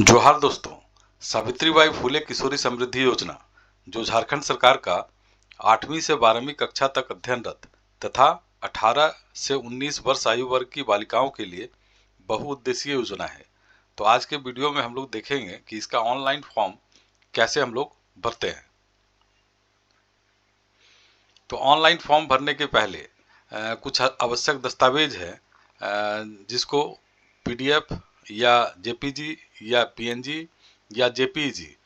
जोहार दोस्तों। सावित्रीबाई फूले किशोरी समृद्धि योजना जो झारखंड सरकार का 8वीं से 12वीं कक्षा तक अध्ययनरत तथा 18 से 19 वर्ष आयु वर्ग की बालिकाओं के लिए बहुउद्देशीय योजना है। तो आज के वीडियो में हम लोग देखेंगे कि इसका ऑनलाइन फॉर्म कैसे हम लोग भरते हैं। तो ऑनलाइन फॉर्म भरने के पहले कुछ आवश्यक दस्तावेज है, जिसको पीडीएफ या जेपीजी या पीएनजी या जेपीईजी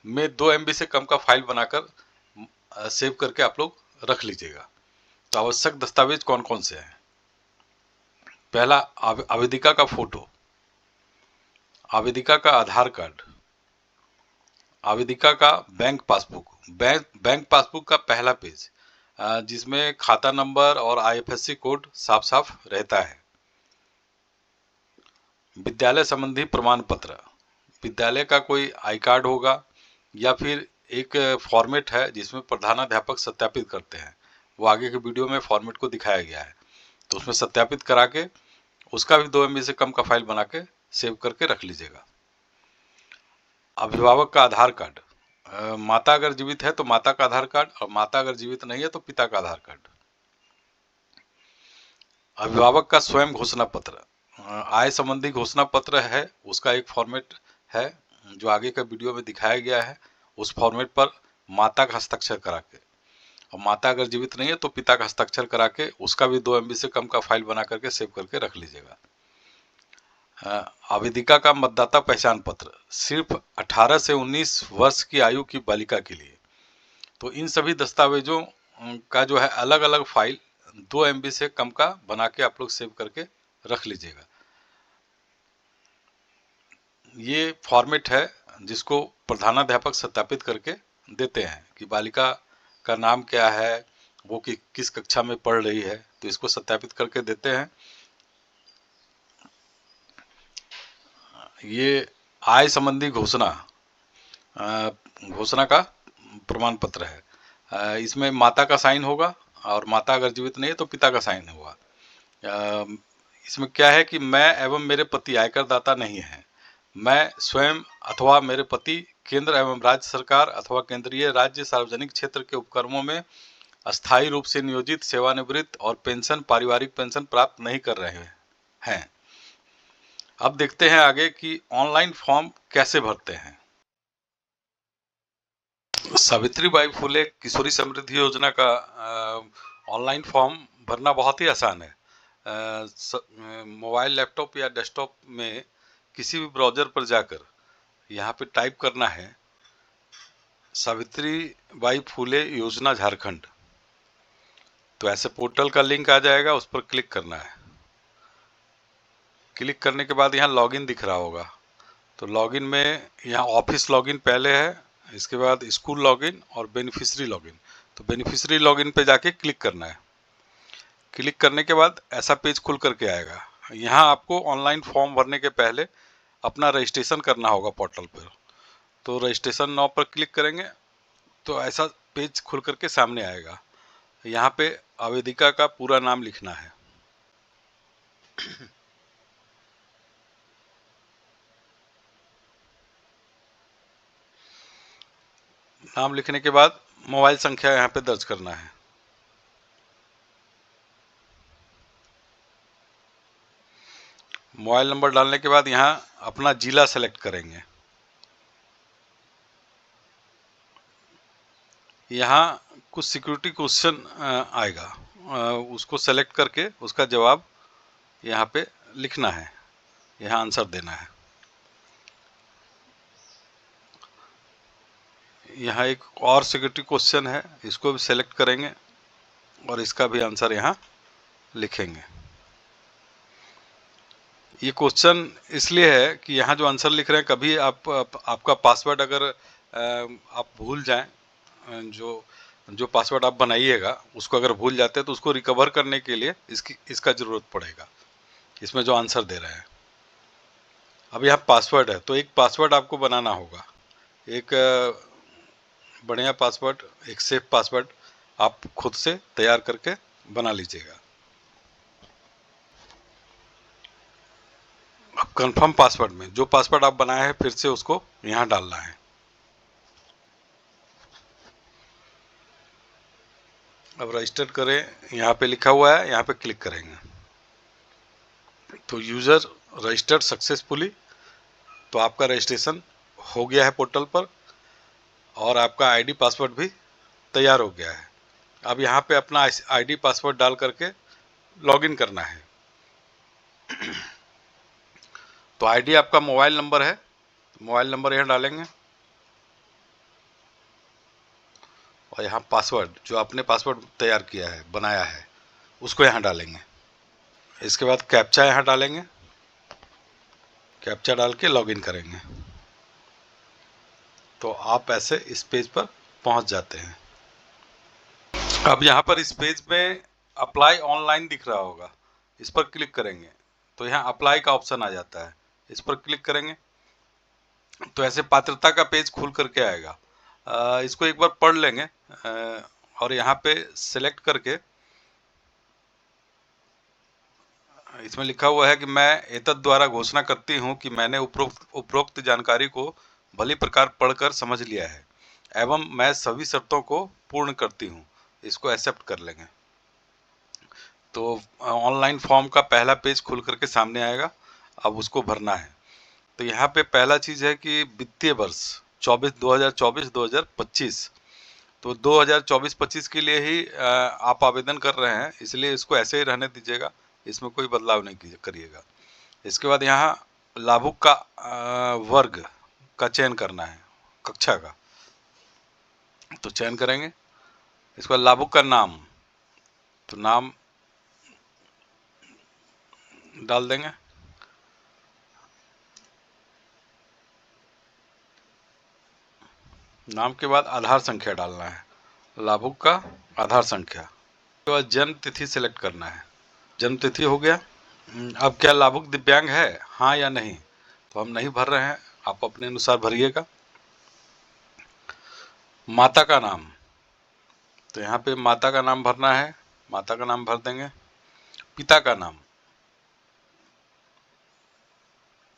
में 2 MB से कम का फाइल बनाकर सेव करके आप लोग रख लीजिएगा। तो आवश्यक दस्तावेज कौन कौन से हैं? पहला, आवेदिका का फोटो, आवेदिका का आधार कार्ड, आवेदिका का बैंक पासबुक, बैंक पासबुक का पहला पेज जिसमें खाता नंबर और IFSC कोड साफ साफ रहता है। विद्यालय संबंधी प्रमाण पत्र, विद्यालय का कोई आई कार्ड होगा या फिर एक फॉर्मेट है जिसमें प्रधानाध्यापक सत्यापित करते हैं, वो आगे के वीडियो में फॉर्मेट को दिखाया गया है। तो उसमें सत्यापित करा के उसका भी 2 MB से कम का फाइल बना के सेव करके रख लीजिएगा। अभिभावक का आधार कार्ड, माता अगर जीवित है तो माता का आधार कार्ड, और माता अगर जीवित नहीं है तो पिता का आधार कार्ड। अभिभावक का स्वयं घोषणा पत्र, आय संबंधी घोषणा पत्र है, उसका एक फॉर्मेट है जो आगे का वीडियो में दिखाया गया है। उस फॉर्मेट पर माता का हस्ताक्षर करा के, और माता अगर जीवित नहीं है तो पिता का हस्ताक्षर करा के उसका भी 2 MB से कम का फाइल बना करके सेव करके रख लीजिएगा। आवेदिका का मतदाता पहचान पत्र, सिर्फ 18 से 19 वर्ष की आयु की बालिका के लिए। तो इन सभी दस्तावेजों का जो है अलग अलग फाइल 2 MB से कम का बना के आप लोग सेव करके रख लीजिएगा। ये फॉर्मेट है जिसको प्रधानाध्यापक सत्यापित करके देते हैं कि बालिका का नाम क्या है, वो किस कक्षा में पढ़ रही है, तो इसको सत्यापित करके देते हैं। ये आय संबंधी घोषणा का प्रमाण पत्र है। इसमें माता का साइन होगा, और माता अगर जीवित नहीं है तो पिता का साइन होगा। इसमें क्या है कि मैं एवं मेरे पति आयकर दाता नहीं है। मैं स्वयं अथवा मेरे पति केंद्र एवं राज्य सरकार अथवा केंद्रीय राज्य सार्वजनिक क्षेत्र के उपक्रमों में अस्थायी रूप से नियोजित, सेवानिवृत्त और पेंशन, पारिवारिक पेंशन प्राप्त नहीं कर रहे हैं। अब देखते हैं आगे कि ऑनलाइन फॉर्म कैसे भरते हैं। सावित्रीबाई फूले किशोरी समृद्धि योजना का ऑनलाइन फॉर्म भरना बहुत ही आसान है। मोबाइल, लैपटॉप या डेस्कटॉप में किसी भी ब्राउज़र पर जाकर यहाँ पे टाइप करना है सावित्रीबाई फूले योजना झारखंड। तो ऐसे पोर्टल का लिंक आ जाएगा, उस पर क्लिक करना है। क्लिक करने के बाद यहाँ लॉगिन दिख रहा होगा, तो लॉगिन में यहाँ ऑफिस लॉगिन पहले है, इसके बाद स्कूल लॉगिन और बेनिफिशियरी लॉगिन। तो बेनिफिशियरी लॉगिन पे जाके क्लिक करना है। क्लिक करने के बाद ऐसा पेज खुल करके आएगा। यहाँ आपको ऑनलाइन फॉर्म भरने के पहले अपना रजिस्ट्रेशन करना होगा पोर्टल पर। तो रजिस्ट्रेशन नाउ पर क्लिक करेंगे तो ऐसा पेज खुल करके सामने आएगा। यहाँ पे आवेदिका का पूरा नाम लिखना है। नाम लिखने के बाद मोबाइल संख्या यहाँ पे दर्ज करना है। मोबाइल नंबर डालने के बाद यहाँ अपना जिला सेलेक्ट करेंगे। यहाँ कुछ सिक्योरिटी क्वेश्चन आएगा, उसको सेलेक्ट करके उसका जवाब यहाँ पे लिखना है, यहाँ आंसर देना है। यहाँ एक और सिक्योरिटी क्वेश्चन है, इसको भी सेलेक्ट करेंगे और इसका भी आंसर यहाँ लिखेंगे। ये क्वेश्चन इसलिए है कि यहाँ जो आंसर लिख रहे हैं, कभी आपका पासवर्ड अगर आप भूल जाएं, जो पासवर्ड आप बनाइएगा उसको अगर भूल जाते हैं तो उसको रिकवर करने के लिए इसका ज़रूरत पड़ेगा, इसमें जो आंसर दे रहे हैं। अब यहाँ पासवर्ड है, तो एक पासवर्ड आपको बनाना होगा, एक बढ़िया पासवर्ड, एक सेफ पासवर्ड आप खुद से तैयार करके बना लीजिएगा। कंफर्म पासवर्ड में जो पासवर्ड आप बनाए हैं फिर से उसको यहाँ डालना है। अब रजिस्टर करें, यहाँ पे लिखा हुआ है, यहाँ पे क्लिक करेंगे तो यूज़र रजिस्टर्ड सक्सेसफुली, तो आपका रजिस्ट्रेशन हो गया है पोर्टल पर और आपका आईडी पासवर्ड भी तैयार हो गया है। अब यहाँ पे अपना आईडी पासवर्ड डाल करके लॉगिन करना है। तो आईडी आपका मोबाइल नंबर है, मोबाइल नंबर यहाँ डालेंगे और यहाँ पासवर्ड जो आपने पासवर्ड तैयार किया है, बनाया है, उसको यहाँ डालेंगे। इसके बाद कैप्चा यहाँ डालेंगे, कैप्चा डाल के लॉगिन करेंगे तो आप ऐसे इस पेज पर पहुँच जाते हैं। अब यहाँ पर इस पेज में अप्लाई ऑनलाइन दिख रहा होगा, इस पर क्लिक करेंगे तो यहाँ अप्लाई का ऑप्शन आ जाता है, इस पर क्लिक करेंगे तो ऐसे पात्रता का पेज खुल करके आएगा। इसको एक बार पढ़ लेंगे और यहाँ पे सिलेक्ट करके इसमें लिखा हुआ है कि मैं एतद द्वारा घोषणा करती हूँ कि मैंने उपरोक्त जानकारी को भली प्रकार पढ़कर समझ लिया है एवं मैं सभी शर्तों को पूर्ण करती हूँ। इसको एक्सेप्ट कर लेंगे तो ऑनलाइन फॉर्म का पहला पेज खुल करके सामने आएगा। अब उसको भरना है तो यहाँ पे पहला चीज़ है कि वित्तीय वर्ष 2024-2025, तो 2024-25 के लिए ही आप आवेदन कर रहे हैं, इसलिए इसको ऐसे ही रहने दीजिएगा, इसमें कोई बदलाव नहीं करिएगा। इसके बाद यहाँ लाभुक का वर्ग का चयन करना है, कक्षा का, तो चयन करेंगे। इसके बाद लाभुक का नाम, तो नाम डाल देंगे। नाम के बाद आधार संख्या डालना है, लाभुक का आधार संख्या। उसके बाद जन्म तिथि सेलेक्ट करना है, जन्म तिथि हो गया। अब क्या लाभुक दिव्यांग है, हाँ या नहीं, तो हम नहीं भर रहे हैं, आप अपने अनुसार भरिएगा। माता का नाम, तो यहाँ पे माता का नाम भरना है, माता का नाम भर देंगे। पिता का नाम,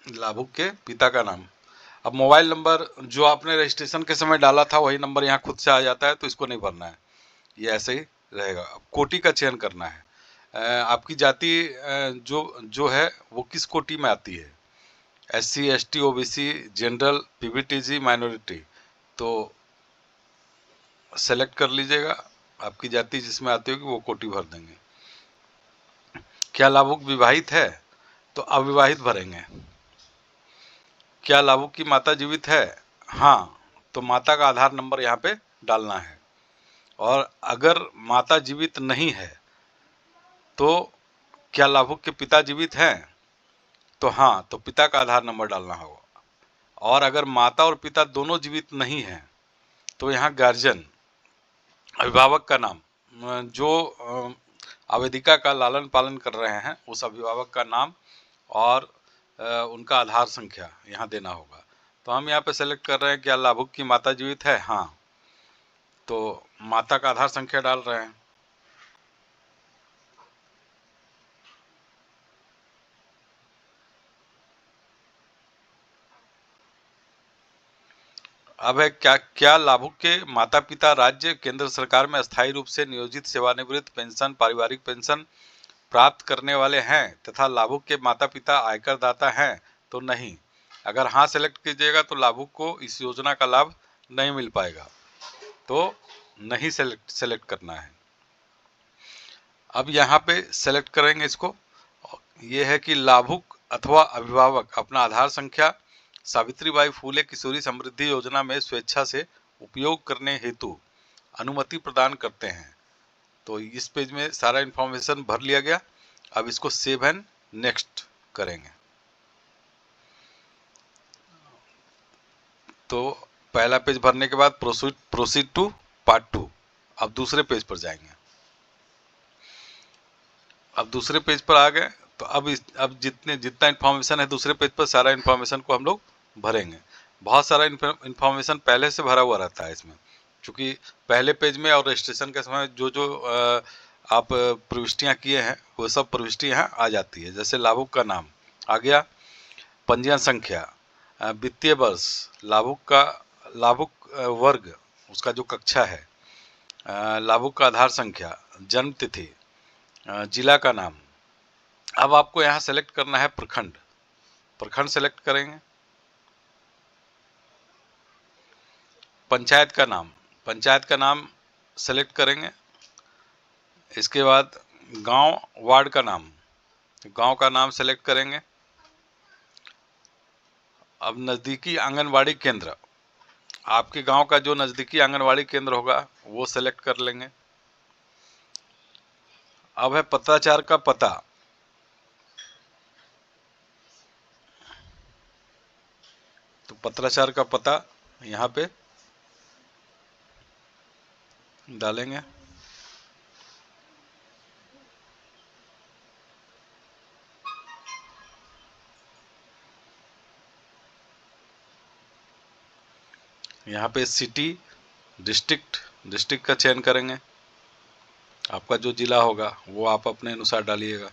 लाभुक के पिता का नाम। अब मोबाइल नंबर जो आपने रजिस्ट्रेशन के समय डाला था वही नंबर यहाँ खुद से आ जाता है, तो इसको नहीं भरना है, ये ऐसे ही रहेगा। अब कोटि का चयन करना है, आपकी जाति जो है वो किस कोटि में आती है, SC ST OBC general PBTG minority, तो सेलेक्ट कर लीजिएगा आपकी जाति जिसमें आती होगी वो कोटि भर देंगे। क्या लाभुक विवाहित है, तो अविवाहित भरेंगे। क्या लाभुक की माता जीवित है, हाँ, तो माता का आधार नंबर यहाँ पे डालना है। और अगर माता जीवित नहीं है तो क्या लाभुक के पिता जीवित हैं, तो हाँ, तो पिता का आधार नंबर डालना होगा। और अगर माता और पिता दोनों जीवित नहीं हैं तो यहाँ गार्जियन, अभिभावक का नाम, जो आवेदिका का लालन पालन कर रहे हैं उस अभिभावक का नाम और उनका आधार संख्या यहाँ देना होगा। तो हम यहाँ पे सेलेक्ट कर रहे हैं क्या लाभुक की माता जीवित है, हाँ, तो माता का आधार संख्या डाल रहे हैं। अब है क्या लाभुक के माता पिता राज्य केंद्र सरकार में अस्थायी रूप से नियोजित सेवानिवृत्त पेंशन पारिवारिक पेंशन प्राप्त करने वाले हैं तथा लाभुक के माता पिता आयकर दाता हैं, तो नहीं। अगर हाँ सेलेक्ट कीजिएगा तो लाभुक को इस योजना का लाभ नहीं मिल पाएगा, तो नहीं सेलेक्ट करना है। अब यहाँ पे सेलेक्ट करेंगे इसको, ये है कि लाभुक अथवा अभिभावक अपना आधार संख्या सावित्रीबाई फूले किशोरी समृद्धि योजना में स्वेच्छा से उपयोग करने हेतु अनुमति प्रदान करते हैं। तो इस पेज में सारा इन्फॉर्मेशन भर लिया गया। अब इसको सेव एंड नेक्स्ट करेंगे तो पहला पेज भरने के बाद प्रोसीड टू पार्ट 2। अब दूसरे पेज पर जाएंगे। अब दूसरे पेज पर आ गए तो अब जितना इन्फॉर्मेशन है दूसरे पेज पर सारा इन्फॉर्मेशन को हम लोग भरेंगे। बहुत सारा इन्फॉर्मेशन पहले से भरा हुआ रहता है इसमें, क्योंकि पहले पेज में और रजिस्ट्रेशन के समय जो आप प्रविष्टियां किए हैं वो सब प्रविष्टि यहाँ आ जाती है। जैसे लाभुक का नाम आ गया, पंजीयन संख्या, वित्तीय वर्ष, लाभुक वर्ग उसका जो कक्षा है, लाभुक का आधार संख्या, जन्म तिथि, जिला का नाम। अब आपको यहाँ सेलेक्ट करना है प्रखंड सेलेक्ट करेंगे। पंचायत का नाम सेलेक्ट करेंगे। इसके बाद गांव, वार्ड का नाम, गांव का नाम सेलेक्ट करेंगे। अब नज़दीकी आंगनवाड़ी केंद्र, आपके गांव का जो नज़दीकी आंगनवाड़ी केंद्र होगा वो सेलेक्ट कर लेंगे। अब है पत्राचार का पता, तो पत्राचार का पता यहाँ पे डालेंगे। यहाँ पे सिटी, डिस्ट्रिक्ट का चयन करेंगे। आपका जो जिला होगा वो आप अपने अनुसार डालिएगा।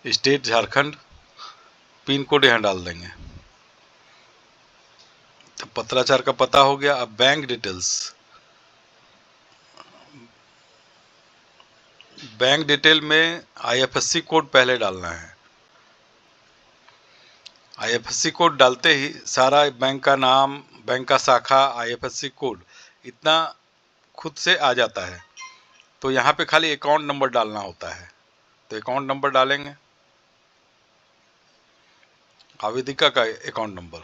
स्टेट झारखंड, पिन कोड यहाँ डाल देंगे। तो पत्राचार का पता हो गया। अब बैंक डिटेल में आईएफएससी कोड पहले डालना है। आईएफएससी कोड डालते ही सारा बैंक का नाम, बैंक का शाखा, आईएफएससी कोड इतना खुद से आ जाता है। तो यहाँ पे खाली अकाउंट नंबर डालना होता है, तो अकाउंट नंबर डालेंगे, आवेदिका का अकाउंट नंबर।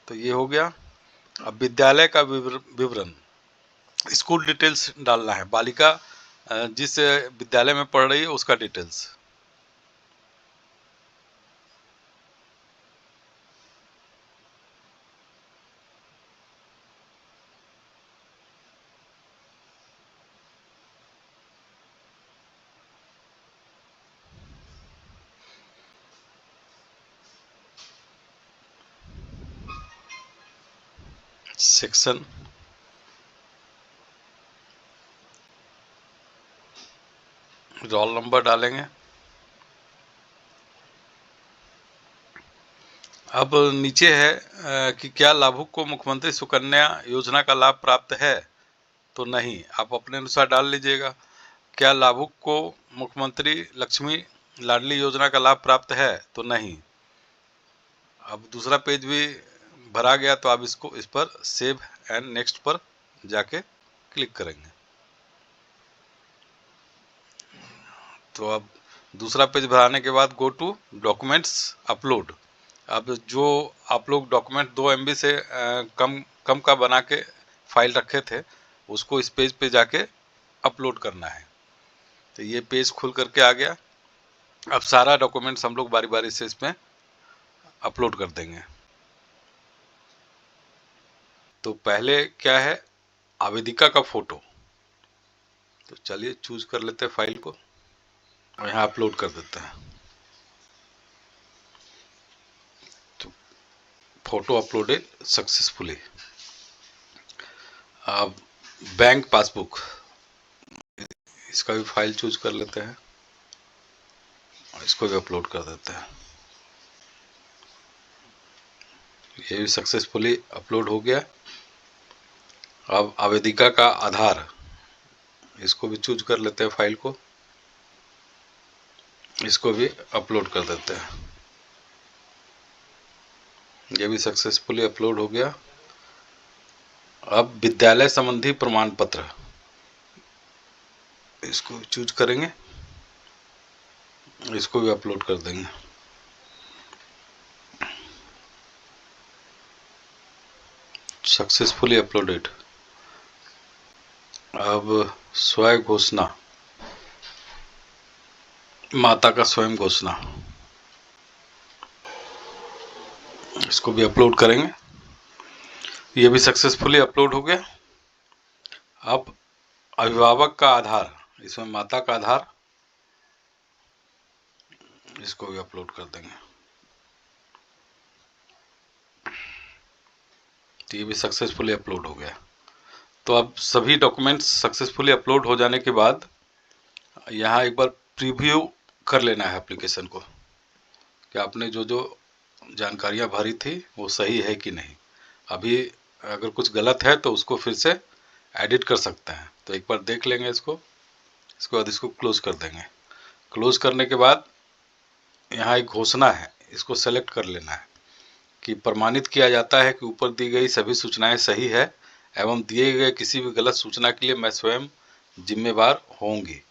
तो ये हो गया। अब विद्यालय का विवरण, स्कूल डिटेल्स डालना है, बालिका जिस विद्यालय में पढ़ रही है उसका डिटेल्स। सेक्शन, रोल नंबर डालेंगे। अब नीचे है कि क्या लाभुक को मुख्यमंत्री सुकन्या योजना का लाभ प्राप्त है, तो नहीं, आप अपने अनुसार डाल लीजिएगा। क्या लाभुक को मुख्यमंत्री लक्ष्मी लाडली योजना का लाभ प्राप्त है, तो नहीं। अब दूसरा पेज भी भरा गया, तो आप इस पर सेव एंड नेक्स्ट पर जाके क्लिक करेंगे। तो अब दूसरा पेज भराने के बाद गो टू डॉक्यूमेंट्स अपलोड। अब जो आप लोग डॉक्यूमेंट 2 MB से कम का बना के फाइल रखे थे, उसको इस पेज पे जाके अपलोड करना है। तो ये पेज खुल करके आ गया। अब सारा डॉक्यूमेंट्स हम लोग बारी बारी से इसमें अपलोड कर देंगे। तो पहले क्या है, आवेदिका का फोटो। तो चलिए चूज कर लेते हैं फाइल को और यहाँ अपलोड कर देते हैं। तो फोटो अपलोडेड सक्सेसफुली। अब बैंक पासबुक, इसका भी फाइल चूज कर लेते हैं और इसको भी अपलोड कर देते हैं। ये भी सक्सेसफुली अपलोड हो गया। अब आवेदिका का आधार, इसको भी चूज कर लेते हैं फाइल को, इसको भी अपलोड कर देते हैं। ये भी सक्सेसफुली अपलोड हो गया। अब विद्यालय संबंधी प्रमाण पत्र, इसको चूज करेंगे, इसको भी अपलोड कर देंगे। Successfully uploaded. अब स्वयं घोषणा, माता का स्वयं घोषणा, इसको भी अपलोड करेंगे। ये भी सक्सेसफुली अपलोड हो गया। अब अभिभावक का आधार, इसमें माता का आधार, इसको भी अपलोड कर देंगे। तो ये भी सक्सेसफुली अपलोड हो गया। तो अब सभी डॉक्यूमेंट्स सक्सेसफुली अपलोड हो जाने के बाद यहाँ एक बार प्रीव्यू कर लेना है एप्लीकेशन को कि आपने जो जो जानकारियां भरी थी वो सही है कि नहीं। अभी अगर कुछ गलत है तो उसको फिर से एडिट कर सकते हैं। तो एक बार देख लेंगे इसके बाद इसको क्लोज कर देंगे। क्लोज करने के बाद यहाँ एक घोषणा है, इसको सेलेक्ट कर लेना है कि प्रमाणित किया जाता है कि ऊपर दी गई सभी सूचनाएं सही है एवं दिए गए किसी भी गलत सूचना के लिए मैं स्वयं जिम्मेवार होंगी।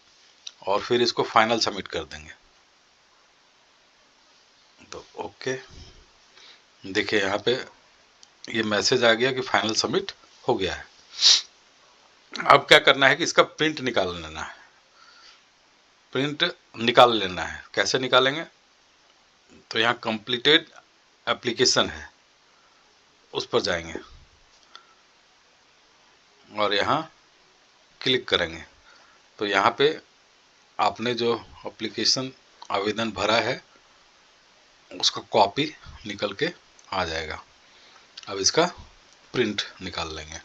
और फिर इसको फाइनल सबमिट कर देंगे। तो ओके, देखिए यहाँ पे ये मैसेज आ गया कि फाइनल सबमिट हो गया है। अब क्या करना है कि इसका प्रिंट निकाल लेना है। प्रिंट निकाल लेना है, कैसे निकालेंगे? तो यहाँ कंप्लीटेड एप्लीकेशन है, उस पर जाएंगे और यहाँ क्लिक करेंगे। तो यहाँ पे आपने जो एप्लीकेशन आवेदन भरा है उसका कॉपी निकल के आ जाएगा। अब इसका प्रिंट निकाल लेंगे।